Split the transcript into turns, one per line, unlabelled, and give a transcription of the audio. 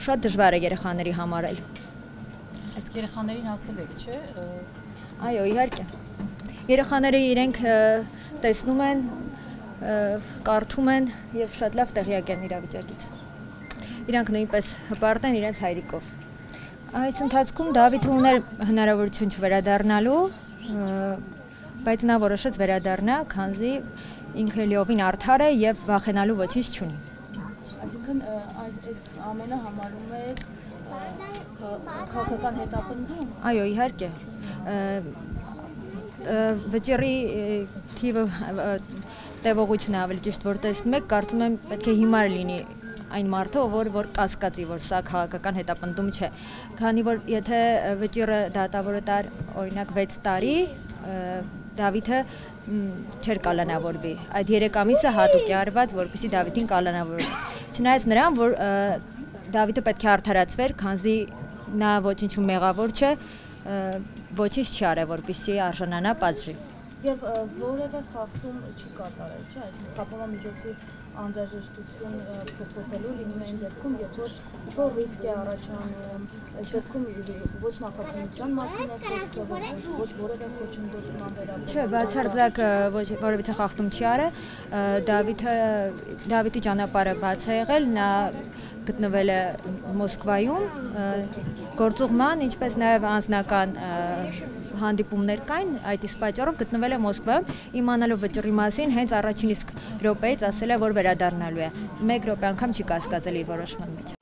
շատ դժվար է երեխաների համար էլ։
Այս երեխաներին ասել եք, չէ՞։
Այո, իհարկե։ Երեխաները իրենք տեսնում են, կարդում են եւ շատ լավ տեղյակ են իրավիճակից։ Իրանք նույնպես հպարտ են իրենց հայրիկով։ Այս ընթացքում Դավիթը ուներ հնարավորություն չվերադառնալու, բայց նա որոշեց վերադառնա, քանզի ինքը լիովին արդար է եւ վախենալու ոչինչ չունի։
Այսինքն այս ամենը համարում է քաղաքական հետապնդում։
Այո, իհարկե։ Վճռի թիվը տևողությունը ավելի ճիշտ որ տեսնում եք, կարծում եմ պետք է հիմար լինի այն մարդը, որ կասկածի, որ սա քաղաքական հետապնդում չէ։ Քանի որ եթե վճիռը դատավորը տար օրինակ 6 տարի, Դավիթը չէր կալանավորվի։ Այդ 3 ամիսը հատուկ է արված, որպեսզի Դավիթին կալանավորվի։ Չնայած նրան, որ Դավիթը պետք է արդարացվեր, քանզի նա ոչինչում մեղավոր չէ, ոչինչ չի արել, որպեսզի արժանանա պատժի։
Եվ որևէ խախտում չի կատարել, չէ՞, այսինքն կապահովամիջոցի անհրաժեշտություն փոփոխելու լինում է այն դեպքում, երբ որ ռիսկ է առաջանում, այս դեպքում ոչ նախաքննության մասին է խոսքը, ոչ որևէ խոչընդոտման վերաբերյալ։
Չէ, բացարձակ որևիցե խախտում չի արել, Դավիթի ճանապարհը բաց է եղել, նա գտնվել է Մոսկվայում, գործուղման, ինչպես նաև անձնական հանդիպումներ կային, այդ իսկ պատճառով գտնվել է Մոսկվայում, իմանալով վճռի մասին, հենց առաջին իսկ րոպեից ասել է, որ վերադառնալու է։ 1 րոպե անգամ չի կասկածել իր որոշման մեջ։